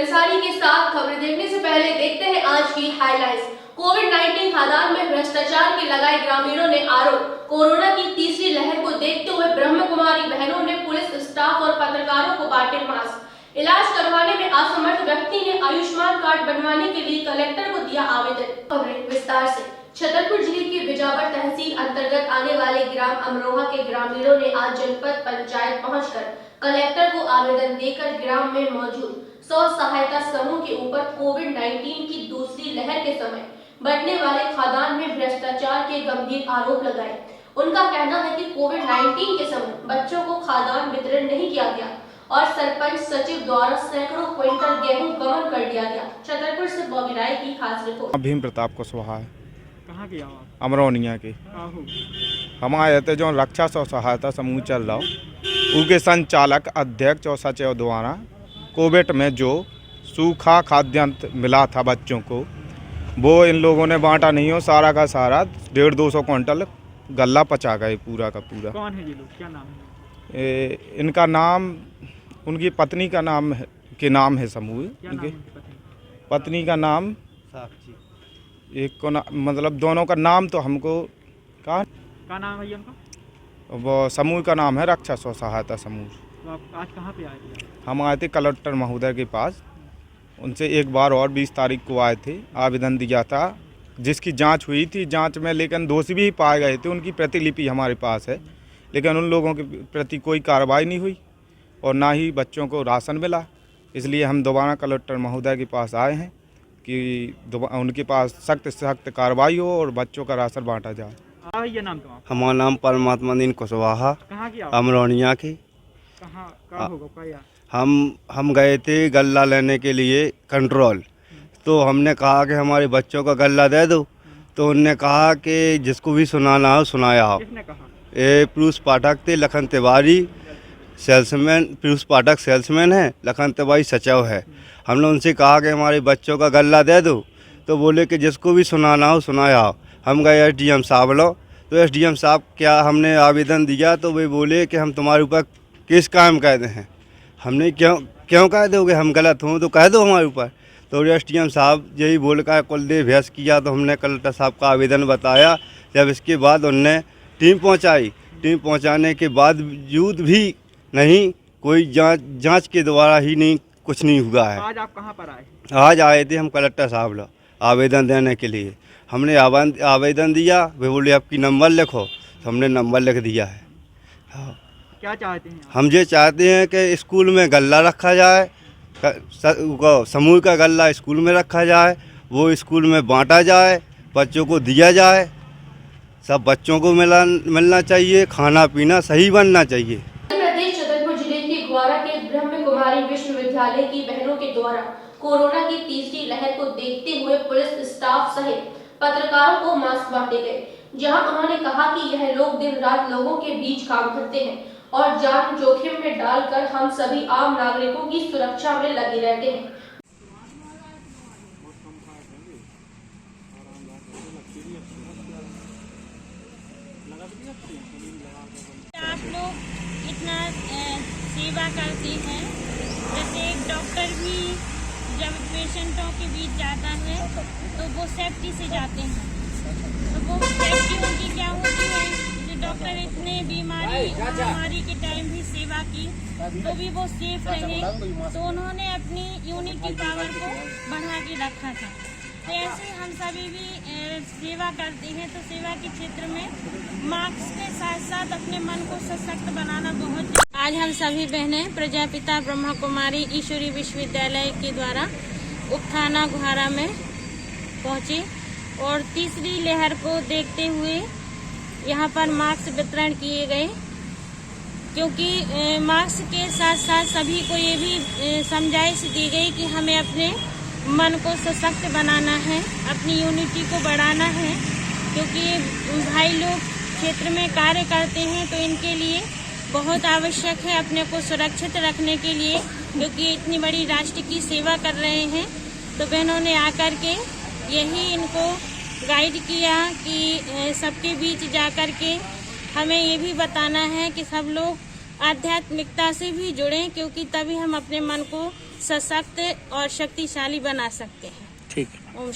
अंसारी के साथ खबरें देखने से पहले देखते हैं आज की हाइलाइट्स। कोविड-19 खादान में भ्रष्टाचार के लगाए ग्रामीणों ने आरोप। कोरोना की तीसरी लहर को देखते हुए ब्रह्म कुमारी बहनों ने पुलिस स्टाफ और पत्रकारों को बांटे मास्क। इलाज करवाने में असमर्थ व्यक्ति ने आयुष्मान कार्ड बनवाने के लिए कलेक्टर को दिया आवेदन। खबरें विस्तार से। छतरपुर जिले की बिजावर तहसील अंतर्गत आने वाले ग्राम अमरोहा के ग्रामीणों ने आज जनपद पंचायत पहुंचकर कलेक्टर को आवेदन देकर ग्राम में मौजूद स्व सहायता समूह के ऊपर कोविड-19 की दूसरी लहर के समय बढ़ने वाले खादान में भ्रष्टाचार के गंभीर आरोप लगाए। उनका कहना है कि कोविड-19 के समय बच्चों को खादान वितरण नहीं किया गया और सरपंच सचिव द्वारा सैकड़ों क्विंटल गेहूं गबन कर दिया गया। छतरपुर से बॉबी राय की खास रिपोर्ट। भीम प्रताप कुशवाहा है। कहाँ के आप? अमरोनिया के। हम आए थे जो रक्षा स्व सहायता समूह चल रहा हो उनके संचालक अध्यक्ष और सचिव द्वारा कोविड में जो सूखा खाद्यान्न मिला था बच्चों को वो इन लोगों ने बांटा नहीं हो। सारा का सारा 150-200 क्विंटल गल्ला पचा गए पूरा का पूरा। कौन है ये लोग, क्या नाम है? इनका नाम उनकी पत्नी का नाम है समूह। इनके पत्नी का नाम साक्षी। एक को मतलब दोनों का नाम तो हमको क्या नाम है उनका? वो समूह का नाम है रक्षा स्व सहायता समूह। तो आप आज कहाँ पे आए थे? हम आए थे कलेक्टर महोदय के पास। उनसे एक बार और 20 तारीख को आए थे, आवेदन दिया था जिसकी जांच हुई थी। जांच में लेकिन दोषी भी पाए गए थे। उनकी प्रतिलिपि हमारे पास है, लेकिन उन लोगों के प्रति कोई कार्रवाई नहीं हुई और ना ही बच्चों को राशन मिला। इसलिए हम दोबारा कलेक्टर महोदय के पास आए हैं कि उनके पास सख्त से सख्त कार्रवाई हो और बच्चों का राशन बांटा जाए। ये नाम तो हमारा नाम परमात्मा दीन कुशवाहा, कहाँ की? अमरोनिया की। कहाँ होगा क्या? हम गए थे गल्ला लेने के लिए कंट्रोल। तो हमने कहा कि हमारे बच्चों का गल्ला दे दो। तो उनने कहा कि जिसको भी सुनाना हो सुनाया हो। किसने कहा? ये पीयूष पाठक थे, लखन तिवारी सेल्समैन, पीयूष पाठक सेल्समैन है, लखन तिवारी सचिव है। हमने उनसे कहा कि हमारे बच्चों का गल्ला दे दो। तो बोले कि जिसको भी सुनाना हो सुनाया हो। हम गए SDM साहब लो। तो SDM साहब क्या हमने आवेदन दिया तो वे बोले कि हम तुम्हारे ऊपर केस कायम कर दें। हमने क्यों कह दोगे, हम गलत हों तो कह दो हमारे ऊपर। तो SDM साहब यही बोल कर कुल दे भैंस किया। तो हमने कलेक्टर साहब का आवेदन बताया। जब इसके बाद उनने टीम पहुंचाई। टीम पहुंचाने के बावजूद भी नहीं कोई जांच के द्वारा ही नहीं कुछ नहीं हुआ है। आज आप कहाँ पर आए? आज आए थे हम कलेक्टर साहब लो आवेदन देने के लिए। हमने आवेदन दिया। वे बोले आपकी नंबर लिखो। तो हमने नंबर लिख दिया है। हाँ। क्या चाहते हैं? हम ये चाहते हैं कि स्कूल में गल्ला रखा जाए, समूह का गल्ला स्कूल में रखा जाए, वो स्कूल में बांटा जाए, बच्चों को दिया जाए। सब बच्चों को मिलना चाहिए, खाना पीना सही बनना चाहिए। छतरपुर जिले के ग्वारा के ब्रह्म कुमारी विश्वविद्यालय की बहनों के द्वारा कोरोना की तीसरी लहर को देखते हुए पुलिस स्टाफ सहित पत्रकारों को मास्क बांटे गए, जहां उन्होंने कहा कि यह लोग दिन रात लोगों के बीच काम करते हैं और जान जोखिम में डालकर हम सभी आम नागरिकों की सुरक्षा में लगे रहते हैं। आप लोग इतना सेवा करते हैं, जैसे एक डॉक्टर भी जब पेशेंटों के बीच जाता है तो वो सेफ्टी से जाते हैं। तो वो सेफ्टी उनकी क्या होती है कि डॉक्टर इतने बीमारी के टाइम भी सेवा की तो भी वो सेफ रहे। तो उन्होंने अपनी यूनिटी पावर को बढ़ा के रखा था। तो ऐसे हम सभी भी सेवा करते हैं। तो सेवा के क्षेत्र में मास्क के साथ साथ अपने मन को सशक्त बनाना बहुत। आज हम सभी बहनें प्रजापिता ब्रह्मा कुमारी ईश्वरी विश्वविद्यालय के द्वारा उपथाना गुहारा में पहुँचे और तीसरी लहर को देखते हुए यहाँ पर मास्क वितरण किए गए, क्योंकि मास्क के साथ साथ सभी को ये भी समझाइश दी गई कि हमें अपने मन को सशक्त बनाना है, अपनी यूनिटी को बढ़ाना है, क्योंकि भाई लोग क्षेत्र में कार्य करते हैं तो इनके लिए बहुत आवश्यक है अपने को सुरक्षित रखने के लिए, क्योंकि इतनी बड़ी राष्ट्र की सेवा कर रहे हैं। तो बहनों ने आकर के यही इनको गाइड किया कि सबके बीच जाकर के हमें ये भी बताना है कि सब लोग आध्यात्मिकता से भी जुड़ें, क्योंकि तभी हम अपने मन को सशक्त और शक्तिशाली बना सकते हैं। ठीक। ओम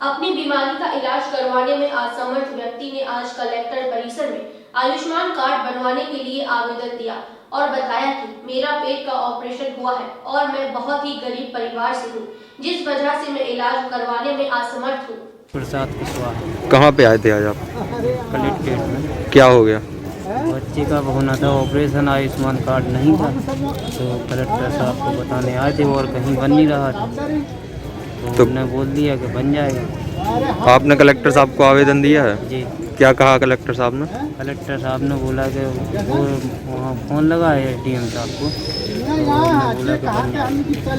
अपनी बीमारी का इलाज करवाने में असमर्थ व्यक्ति ने आज कलेक्टर परिसर में आयुष्मान कार्ड बनवाने के लिए आवेदन दिया और बताया कि मेरा पेट का ऑपरेशन हुआ है और मैं बहुत ही गरीब परिवार से हूँ, जिस वजह से मैं इलाज करवाने में असमर्थ हूँ। प्रसाद कुशवाहा। कहाँ पे आए थे आज आप? कलेक्ट्रेट में क्या हो गया? बच्चे का होना था ऑपरेशन, आयुष्मान कार्ड नहीं था तो कलेक्टर साहब को बताने आए थे और कहीं बन नहीं रहा था तो उन्होंने बोल दिया कि बन जाएगा। आपने कलेक्टर साहब को आवेदन दिया है? जी। क्या कहा कलेक्टर साहब ने? कलेक्टर साहब ने बोला कि वो वहाँ फ़ोन लगा है एसडीएम साहब को तो उन्होंने बोला कि बन जाएगा।